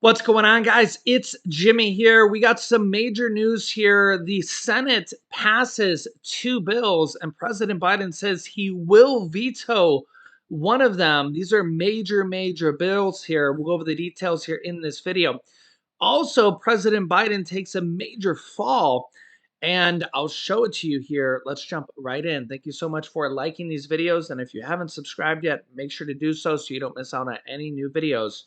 What's going on, guys? It's Jimmy here. We got some major news here. The Senate passes two bills, and President Biden says he will veto one of them. These are major bills here. We'll go over the details here in this video. Also, President Biden takes a major fall, and I'll show it to you here. Let's jump right in. Thank you so much for liking these videos, and if you haven't subscribed yet, make sure to do so so you don't miss out on any new videos.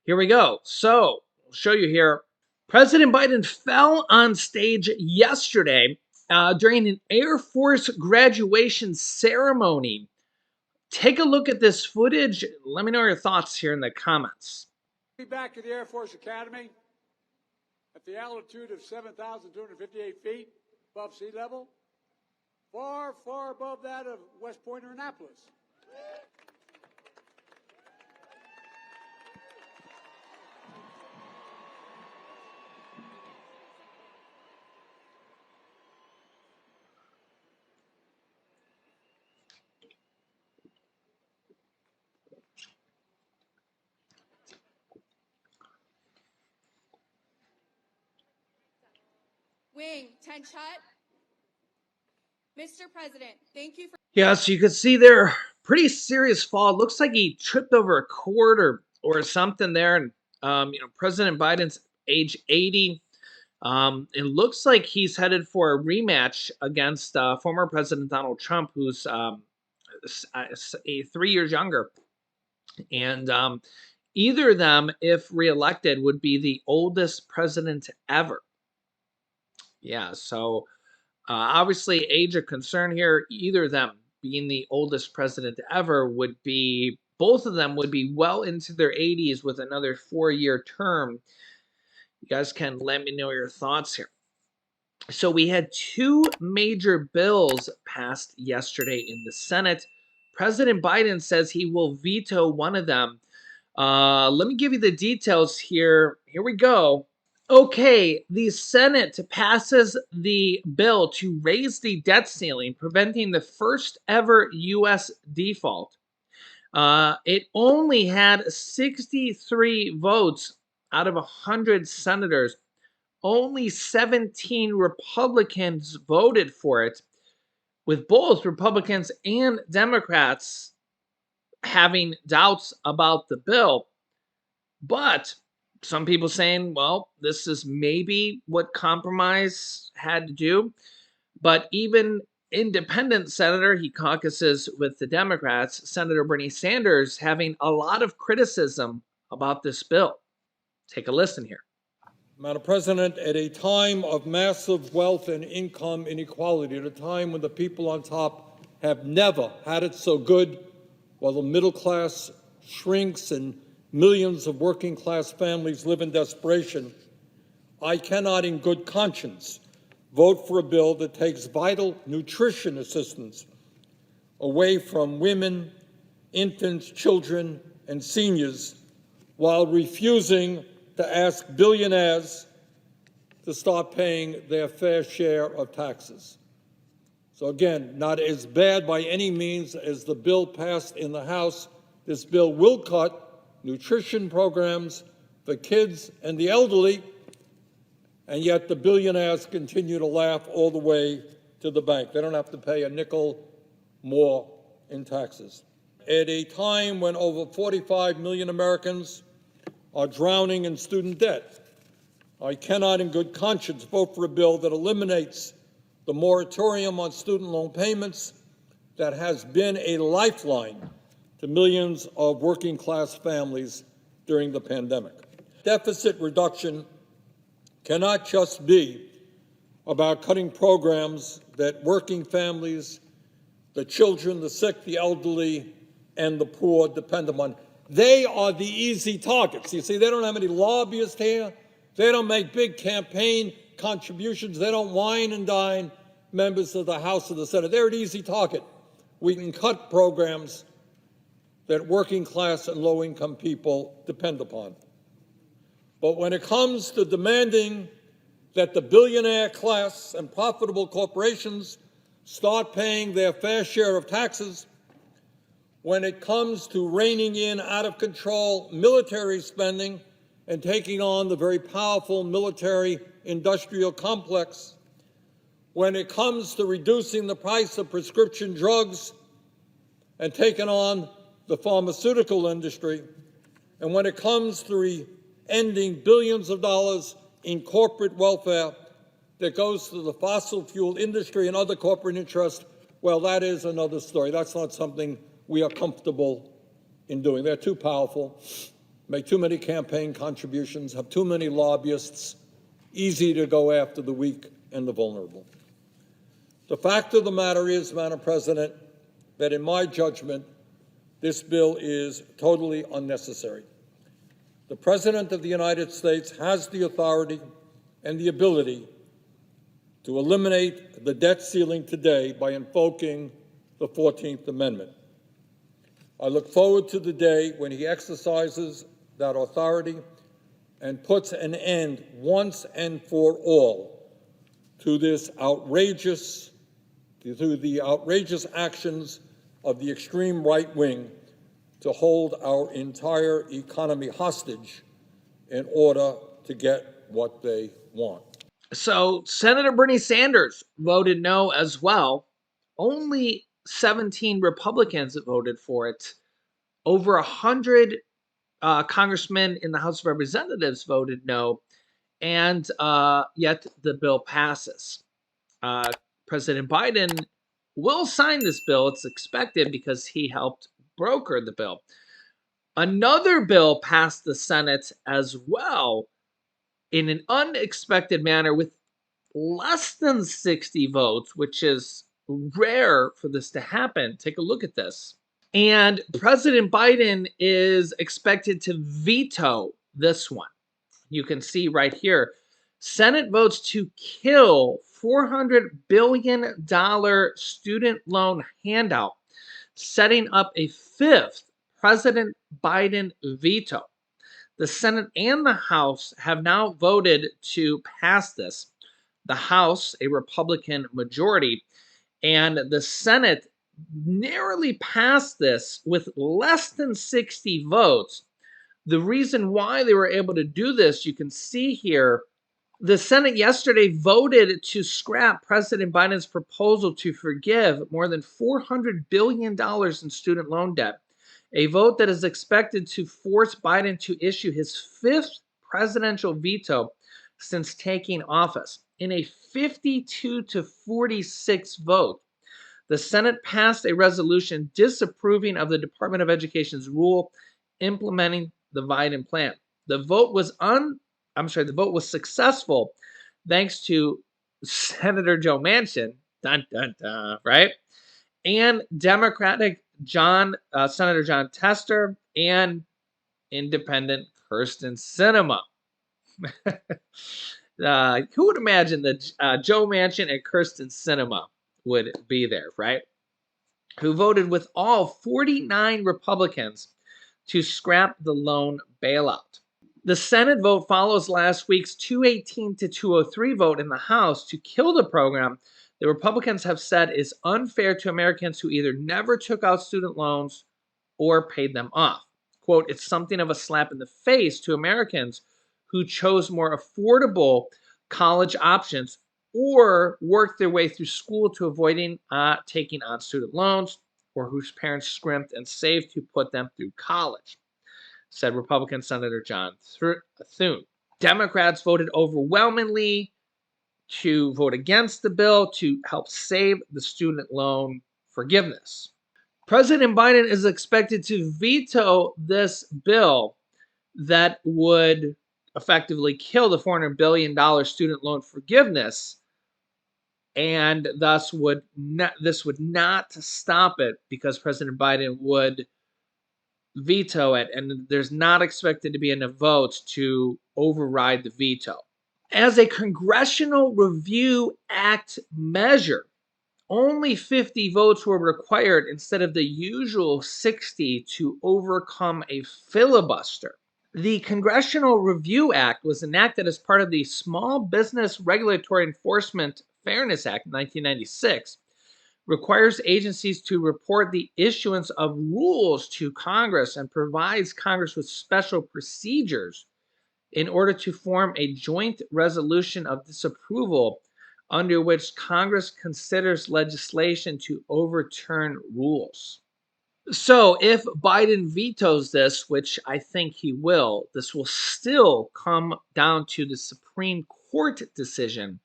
Here we go. So, I'll show you here. President Biden fell on stage yesterday during an Air Force graduation ceremony. Take a look at this footage. Let me know your thoughts here in the comments. Back to the Air Force Academy at the altitude of 7,258 feet above sea level, far above that of West Point or Annapolis. Wing, 10 shot. Mr. President, thank you for. Yeah, so you can see there, pretty serious fall. It looks like he tripped over a cord or something there. And, President Biden's age 80. It looks like he's headed for a rematch against former President Donald Trump, who's 3 years younger. And either of them, if reelected, would be the oldest president ever. Yeah, so obviously age of concern here. Either of them being the oldest president ever would be, both of them would be well into their 80s with another 4-year term. You guys can let me know your thoughts here. So we had two major bills passed yesterday in the Senate. President Biden says he will veto one of them. Let me give you the details here. Here we go. Okay, the Senate passes the bill to raise the debt ceiling, preventing the first ever U.S. default. It only had 63 votes out of 100 senators. Only 17 Republicans voted for it, with both Republicans and Democrats having doubts about the bill. But some people saying, well, this is maybe what compromise had to do. But even independent senator, he caucuses with the Democrats, Senator Bernie Sanders, having a lot of criticism about this bill. Take a listen here. Madam President, at a time of massive wealth and income inequality, at a time when the people on top have never had it so good, while the middle class shrinks and millions of working class families live in desperation, I cannot in good conscience vote for a bill that takes vital nutrition assistance away from women, infants, children, and seniors, while refusing to ask billionaires to start paying their fair share of taxes. So again, not as bad by any means as the bill passed in the House. This bill will cut nutrition programs for kids and the elderly, and yet the billionaires continue to laugh all the way to the bank. They don't have to pay a nickel more in taxes. At a time when over 45 million Americans are drowning in student debt, I cannot in good conscience vote for a bill that eliminates the moratorium on student loan payments that has been a lifeline to millions of working class families during the pandemic. Deficit reduction cannot just be about cutting programs that working families, the children, the sick, the elderly, and the poor depend upon. They are the easy targets. You see, they don't have any lobbyists here. They don't make big campaign contributions. They don't wine and dine members of the House or the Senate. They're an easy target. We can cut programs that working class and low-income people depend upon. But when it comes to demanding that the billionaire class and profitable corporations start paying their fair share of taxes, when it comes to reining in out-of-control military spending and taking on the very powerful military-industrial complex. When it comes to reducing the price of prescription drugs and taking on the pharmaceutical industry, and when it comes to ending billions of dollars in corporate welfare that goes to the fossil fuel industry and other corporate interests, well, that is another story. That's not something we are comfortable in doing. They're too powerful, make too many campaign contributions, have too many lobbyists, easy to go after the weak and the vulnerable. The fact of the matter is, Madam President, that in my judgment, this bill is totally unnecessary. The President of the United States has the authority and the ability to eliminate the debt ceiling today by invoking the 14th Amendment. I look forward to the day when he exercises that authority and puts an end once and for all to the outrageous actions of the extreme right wing to hold our entire economy hostage in order to get what they want. So Senator Bernie Sanders voted no as well. Only 17 Republicans voted for it. Over 100 congressmen in the House of Representatives voted no, and yet the bill passes. President Biden will sign this bill, it's expected, because he helped broker the bill. Another bill passed the Senate as well in an unexpected manner with less than 60 votes, which is rare for this to happen. Take a look at this. And President Biden is expected to veto this one. You can see right here, Senate votes to kill $400 billion student loan handout, setting up a fifth President Biden veto. The Senate and the House have now voted to pass this. The House, a Republican majority, and the Senate narrowly passed this with less than 60 votes. The reason why they were able to do this, you can see here, the Senate yesterday voted to scrap President Biden's proposal to forgive more than $400 billion in student loan debt, a vote that is expected to force Biden to issue his fifth presidential veto since taking office. In a 52-46 vote, the Senate passed a resolution disapproving of the Department of Education's rule implementing the Biden plan. The vote was successful thanks to Senator Joe Manchin, dun dun dun, right? And Democratic Senator John Tester and Independent Kyrsten Sinema. Who would imagine that Joe Manchin and Kyrsten Sinema would be there, right? Who voted with all 49 Republicans to scrap the loan bailout. The Senate vote follows last week's 218-203 vote in the House to kill the program the Republicans have said is unfair to Americans who either never took out student loans or paid them off. Quote, it's something of a slap in the face to Americans who chose more affordable college options or worked their way through school to avoiding taking on student loans, or whose parents scrimped and saved to put them through college, said Republican Senator John Thune. Democrats voted overwhelmingly to vote against the bill to help save the student loan forgiveness. President Biden is expected to veto this bill that would effectively kill the $400 billion student loan forgiveness, and thus this would not stop it because President Biden would veto it, and there's not expected to be enough votes to override the veto. As a Congressional Review Act measure, only 50 votes were required instead of the usual 60 to overcome a filibuster. The Congressional Review Act was enacted as part of the Small Business Regulatory Enforcement Fairness Act of 1996, requires agencies to report the issuance of rules to Congress and provides Congress with special procedures in order to form a joint resolution of disapproval under which Congress considers legislation to overturn rules. So if Biden vetoes this, which I think he will, this will still come down to the Supreme Court decision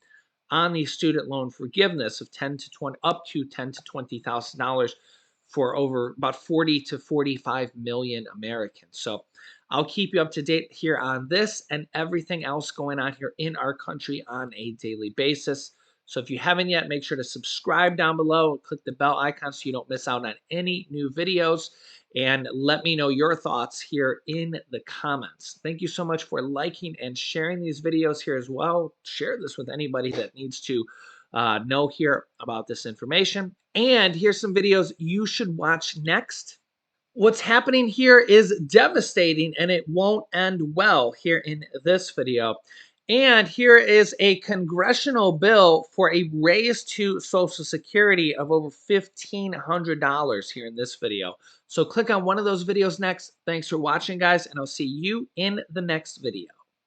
on the student loan forgiveness of 10 to 20 up to 10 to $20,000 for over about 40 to 45 million Americans. So I'll keep you up to date here on this and everything else going on here in our country on a daily basis. So if you haven't yet, make sure to subscribe down below and click the bell icon so you don't miss out on any new videos. And let me know your thoughts here in the comments. Thank you so much for liking and sharing these videos here as well. Share this with anybody that needs to know here about this information. And here's some videos you should watch next. What's happening here is devastating and it won't end well here in this video. And here is a congressional bill for a raise to Social Security of over $1,500 here in this video. So click on one of those videos next. Thanks for watching, guys, and I'll see you in the next video.